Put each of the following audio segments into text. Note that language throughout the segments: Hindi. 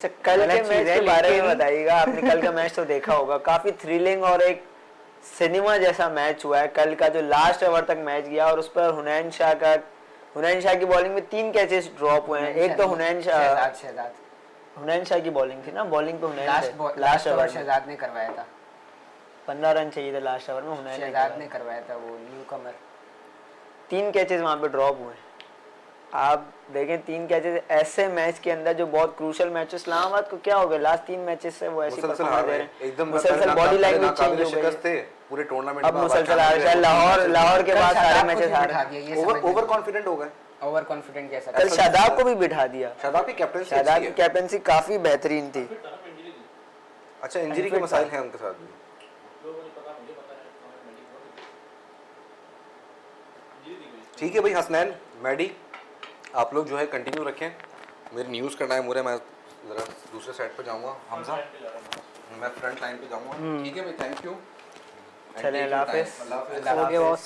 अच्छा, कल के मैच के बारे में बताइएगा। आपने कल का मैच तो देखा होगा, काफी थ्रिलिंग और एक सिनेमा जैसा मैच हुआ है। कल का जो लास्ट ओवर तक मैच गया और उस पर हुनैन शाह की बॉलिंग में 3 कैचेस ड्रॉप हुए हैं। एक तो हुनैन शाह की बॉलिंग थी ना, बॉलिंग पे हुनैन लास्ट ओवर शहजाद ने करवाया था। 15 रन चाहिए थे लास्ट ओवर में, हुनैन शहजाद ने करवाया था, वो न्यू कमर। 3 कैचेस वहां पे ड्रॉप हुए हैं। आप देखें 3 कैचेस ऐसे मैच के अंदर जो बहुत क्रूशियल मैच। इस्लामाबाद को क्या हो गया, लास्ट 3 मैचेस से वो ऐसी परफॉर्मेंस दे रहे हैं, एकदम मुसलसल बॉडी लैंग्वेज चेंज हो गई है पूरे टूर्नामेंट अब मुसलसल आ रहा है। लाहौर के बाद सारे मैचेस हार गए, ओवर कॉन्फिडेंट हो गए। ओवर कॉन्फिडेंट कैसा? कल शादाब को भी बिठा दिया। शादाब की कैप्टनसी काफी बेहतरीन थी। अच्छा, इंजरी के मसाइल हैं उनके साथ भी। ठीक है भाई, हसनैन मैडी आप लोग जो है कंटिन्यू रखें। मेरी न्यूज़ करना है मुझे, मैं ज़रा दूसरे साइड पे जाऊंगा। हमजा, मैं फ्रंट लाइन पे जाऊंगा। ठीक है भाई, थैंक यू। चलें, अल्लाह हाफिज़। Okay boss.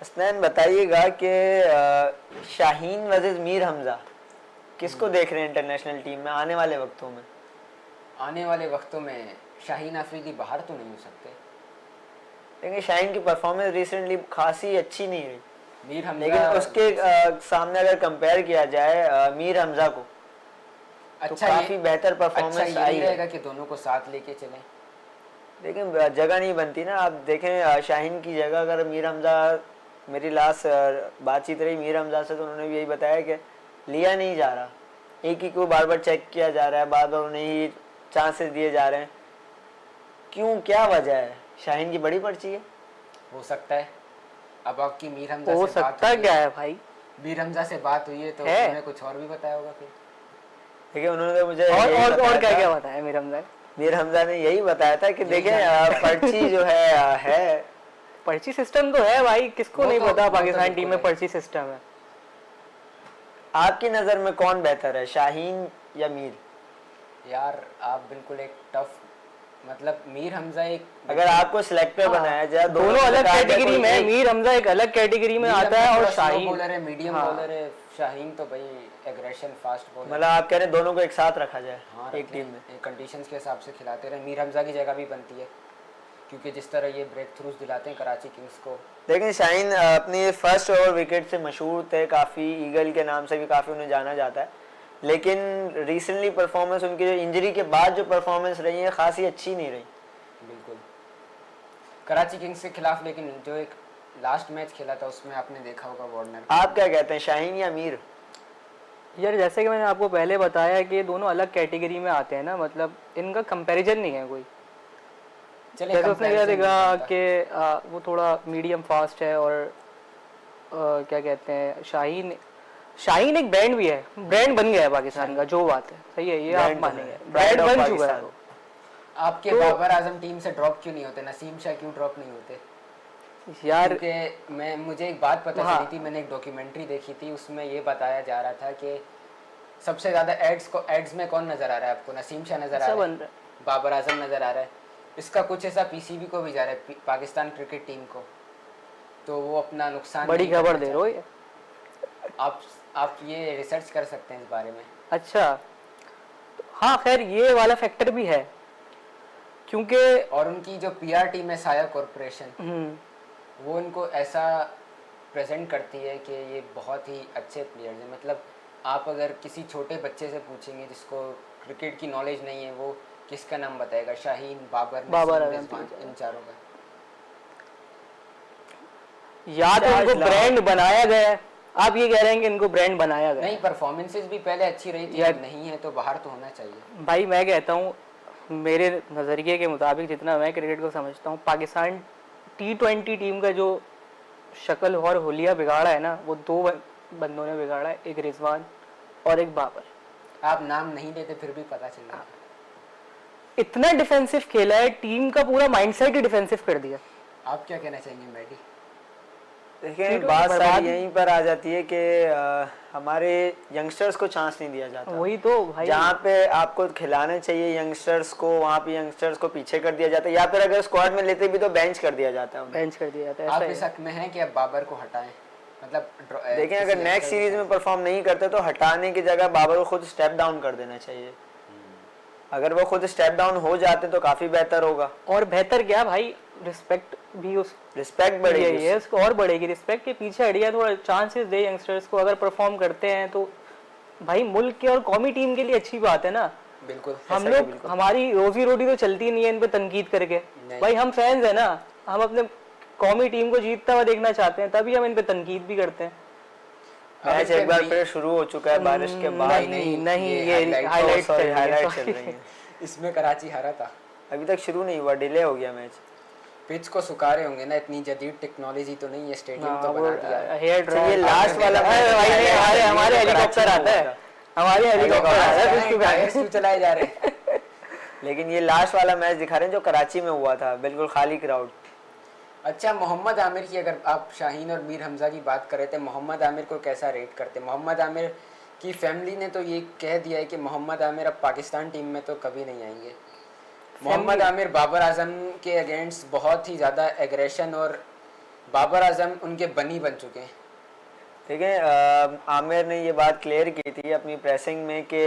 हसनैन बताइएगा कि शाहीन वर्सेस मीर हमजा किसको देख रहे हैं इंटरनेशनल टीम में आने वाले वक्तों में? आने वाले वक्तों में शाहीन अफरीदी बाहर तो नहीं हो सकते, लेकिन शाहीन की परफॉर्मेंस रिसेंटली खासी अच्छी नहीं रही। मीर हमजा, लेकिन उसके सामने अगर कंपेयर किया जाए मीर हमजा को, तो काफी बेहतर परफॉर्मेंस आई रहेगा कि दोनों को साथ लेके चलें। लेकिन जगह नहीं बनती ना। आप देखें शाहीन की जगह अगर मीर हमजा, मेरी लास्ट बातचीत रही मीर हमजा से तो उन्होंने भी यही बताया कि लिया नहीं जा रहा, एक ही को बार बार चेक किया जा रहा है, बार बार उन्हें ही चांसेस दिए जा रहे हैं। क्यों, क्या वजह है? शाहीन की बड़ी पर्ची है, हो सकता है। अब आपकी मीर हमजा हो से सकता है क्या है भाई? मीर हमजा से बात हुई है तो उन्होंने कुछ और भी बताया होगा फिर। देखिए उन्होंने मुझे और क्या क्या बताया मीर हमजा ने यही बताया था कि देखें पर्ची जो है पर्ची सिस्टम तो है भाई, किसको नहीं पता पाकिस्तान टीम में पर्ची सिस्टम है। आपकी नजर में कौन बेहतर है, शाहीन या मीर? यार आप बिल्कुल एक टफ, मतलब मीर हमजा एक, अगर आपको सिलेक्टर बनाया जाए, दोनों अलग कैटेगरी में, मीर हमजा एक अलग कैटेगरी में आता है और शाहीन बॉलर है, मीडियम बॉलर है। शाहीन तो भाई एग्रेशन फास्ट बॉलर। मतलब आप कह रहे हैं दोनों को एक साथ रखा जाए एक टीम में, कंडीशंस के हिसाब से खिलाते रहे। मीर हमजा की जगह भी बनती है क्योंकि जिस तरह ये ब्रेक थ्रूज दिलाते हैं कराची किंग्स को। लेकिन शाहीन अपनी फर्स्ट ओवर विकेट से मशहूर थे, काफ़ी ईगल के नाम से भी काफ़ी उन्हें जाना जाता है। लेकिन रिसेंटली परफॉर्मेंस उनकी जो इंजरी के बाद जो परफॉर्मेंस रही है खासी अच्छी नहीं रही। बिल्कुल कराची किंग्स के खिलाफ, लेकिन जो एक लास्ट मैच खेला था उसमें आपने देखा होगा वार्नर। आप क्या कहते हैं, शाहीन या मीर? यार जैसे कि मैंने आपको पहले बताया कि ये दोनों अलग कैटेगरी में आते हैं ना, मतलब इनका कंपैरिजन नहीं है कोई। जैसे उसने क्या देखा कि वो थोड़ा मीडियम फास्ट है और क्या कहते हैं, शाहीन एक ब्रांड भी है, ब्रांड बन गया है पाकिस्तान का, जो बात है सही है, ये आप मानेंगे, ब्रांड बन चुका है। आपके बाबर आजम टीम से ड्रॉप क्यों नहीं होते, नसीम शाह क्यों ड्रॉप नहीं होते यार? क्योंकि मुझे एक बात पता चली थी, मैंने एक डॉक्यूमेंट्री देखी थी, उसमें ये बताया जा रहा था कि सबसे ज्यादा एड्स में कौन नजर आ रहा है आपको? नसीम शाह नजर आ रहा है, बाबर आजम नजर आ रहा है। इसका कुछ ऐसा पीसीबी को भी जा रहा है, पाकिस्तान क्रिकेट टीम को, तो वो अपना नुकसान बड़ी खबर दे रहे हो। आप ये रिसर्च कर सकते हैं इस बारे में। अच्छा, हाँ खैर ये वाला फैक्टर भी है क्योंकि, और उनकी जो पीआर टीम है साया कॉरपोरेशन, वो उनको ऐसा प्रेजेंट करती है कि ये बहुत ही अच्छे प्लेयर्स हैं। मतलब आप अगर किसी छोटे बच्चे से पूछेंगे जिसको क्रिकेट की नॉलेज नहीं है, वो किसका नाम बताएगा? शाहीन, बाबर इन चारों का। या तो इनको ब्रांड बनाया गया है, आप ये कह रहे हैं कि इनको ब्रांड बनाया गया? नहीं, परफॉर्मेंसेस भी पहले अच्छी रही थी, अब नहीं है तो बाहर तो होना चाहिए। भाई मैं कहता हूँ, मेरे नज़रिए के मुताबिक जितना मैं क्रिकेट को समझता हूँ, पाकिस्तान T20 टीम का जो शक्ल और हुलिया बिगाड़ा है ना, वो 2 बंदों ने बिगाड़ा है, एक रिजवान और एक बाबर। आप नाम नहीं लेते फिर भी पता चल रहा। इतना डिफेंसिव खेला है, टीम का पूरा माइंडसेट ही डिफेंसिव कर दिया। आप क्या कहना चाहेंगे मैडी? देखिए बात सारी यहीं पर आ जाती है कि हमारे यंगस्टर्स को चांस नहीं दिया जाता। वही तो भाई, जहाँ पे आपको खिलाने चाहिए यंगस्टर्स को, वहाँ पे यंगस्टर्स को पीछे कर दिया जाता है, या फिर अगर स्क्वाड में लेते भी तो बेंच कर दिया जाता है। बेंच कर दिया जाता है। आप इस हक में हैं कि अब बाबर को हटाएं? मतलब देखें अगर किसी नेक्स्ट actor सीरीज के में परफॉर्म नहीं करते तो हटाने की जगह बाबर को खुद स्टेप डाउन कर देना चाहिए। अगर वो खुद स्टेप डाउन हो जाते तो काफी बेहतर होगा। और बेहतर क्या भाई, रिस्पेक्ट भी उस रिस्पेक्ट बढ़ेगी है उसको और बढ़ेगी। रिस्पेक्ट के पीछे हटिया, थोड़ा चांसेस दे यंगस्टर्स को, अगर परफॉर्म करते हैं तो भाई मुल्क के और कौमी टीम के लिए अच्छी बात है ना। बिल्कुल हम लोग, हमारी रोजी रोटी तो चलती नहीं है इन पे तनकीद करके। भाई हम फैंस है ना, हम अपने कौमी टीम को जीतता हुआ देखना चाहते हैं, तभी हम इन पे तनकीद भी करते हैं। मैच एक बार फिर शुरू हो चुका है बारिश के बाद। नहीं ये हाईलाइट चल रही है। इसमें कराची हारा था, अभी तक शुरू नहीं हुआ, डिले हो गया मैच। पिच को सुखा रहे होंगे ना, इतनी जदीद टेक्नोलॉजी तो नहीं है, स्टेडियम तो बना दिया है। हेयर ड्रायर ये लास्ट वाला हमारे हेलीकॉप्टर आता है, हमारे हेलीकॉप्टर आता है टायर्स क्यों चलाए जा रहे हैं? लेकिन ये लास्ट वाला मैच दिखा रहे हैं जो कराची में हुआ था, बिल्कुल खाली क्राउड। अच्छा, मोहम्मद आमिर की अगर आप शाहीन और मीर हमजा की बात कर रहे थे, मोहम्मद आमिर को कैसा रेट करते? मोहम्मद आमिर की फैमिली ने तो ये कह दिया है कि मोहम्मद आमिर अब पाकिस्तान टीम में तो कभी नहीं आएंगे। मोहम्मद आमिर बाबर आजम के अगेंस्ट बहुत ही ज़्यादा एग्रेशन, और बाबर आजम उनके बनी बन चुके हैं। ठीक है, आमिर ने ये बात क्लियर की थी अपनी प्रेसिंग में कि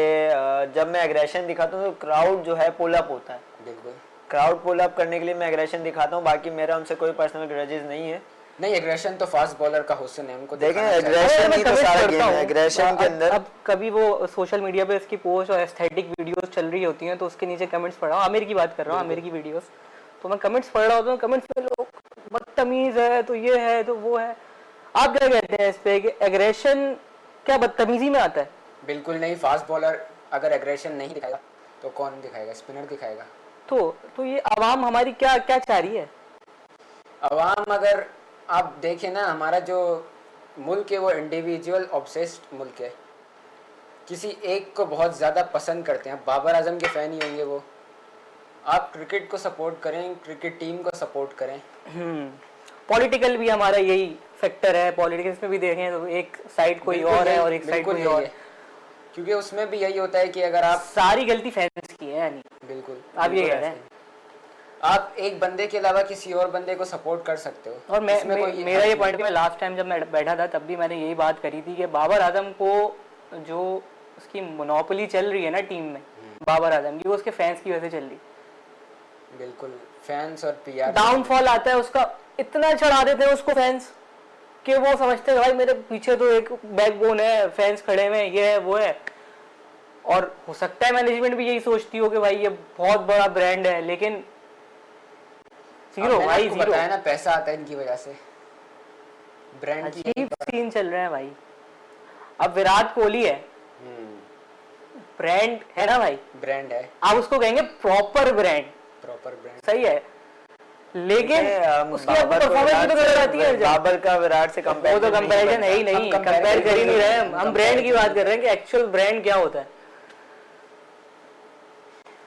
जब मैं एग्रेशन दिखाता हूँ तो क्राउड जो है पुल अप होता है। बिल्कुल, क्राउड पुल अप करने के लिए मैं एग्रेशन दिखाता हूँ, बाकी मेरा उनसे कोई पर्सनल ग्रजेस नहीं है। नहीं, एग्रेशन तो फास्ट बॉलर का हुस्न है, उनको देखें दिखाना चाहिए। एग्रेशन ही तो सारा गेम है। एग्रेशन के अंदर अब कभी वो सोशल मीडिया पे इसकी पोस्ट और एस्थेटिक वीडियोस चल रही होती हैं तो उसके नीचे कमेंट्स पढ़ रहा हूँ, आमिर की बात कर रहा हूँ, आमिर की वीडियोस, तो मैं कमेंट्स पढ़ रहा होता हूँ, कमेंट्स में लोग बदतमीज है तो ये है तो वो है। आप क्या कहते हैं इस पे कि एग्रेशन क्या बदतमीजी में आता है? बिल्कुल नहीं, फास्ट बॉलर अगर एग्रेशन नहीं दिखाएगा तो कौन दिखाएगा? स्पिनर दिखाएगा। तो ये आवाम हमारी क्या क्या चाह रही है? अवाम, अगर आप देखें ना, हमारा जो मुल्क है वो इंडिविजुअल ऑब्सेस्ड मुल्क है, किसी एक को बहुत ज़्यादा पसंद करते हैं। बाबर आजम के फ़ैन ही होंगे वो। आप क्रिकेट को सपोर्ट करें, क्रिकेट टीम को सपोर्ट करें। पॉलिटिकल भी हमारा यही फैक्टर है, पॉलिटिक्स में भी देखें तो एक साइड कोई और है और एक साइड कोई और है, क्योंकि उसमें भी यही होता है कि अगर आप सारी गलती फैंस की है। यानी बिल्कुल आप ये कह रहे हैं, आप एक बंदे के अलावा किसी और बंदे को सपोर्ट कर सकते हो। और मेरा ये पॉइंट, मैं लास्ट टाइम जब मैं बैठा था तब भी मैंने यही बात करी थी कि बाबर आजम को जो उसकी मोनोपोली चल रही है ना टीम में, बाबर आजम की, वो उसके फैंस की वजह से चल रही। बिल्कुल, फैंस और पीआर डाउनफॉल आता है उसका, इतना चढ़ा देते हैं उसको फैंस कि वो समझते हैं भाई मेरे पीछे तो एक बैकबोन है, फैंस खड़े हुए हैं, ये है वो है। और हो सकता है मैनेजमेंट भी यही सोचती हो कि भाई ये बहुत बड़ा ब्रांड है, लेकिन जीरो भाई, जीरो। बताया ना, पैसा आता है इनकी वजह से, ब्रांड की अजीब सीन चल रहे हैं भाई। अब विराट कोहली है, ब्रांड है ना भाई, ब्रांड है, आप उसको कहेंगे प्रॉपर ब्रांड, प्रॉपर ब्रांड सही है, लेकिन उसकी आपको परफॉर्मेंस भी तो नजर आती है। बाबर का विराट से वो तो कंपैरिजन है ही नहीं, कंपेयर कर ही नहीं रहे हम ब्रांड की बात कर रहे हैं कि एक्चुअल ब्रांड क्या होता है।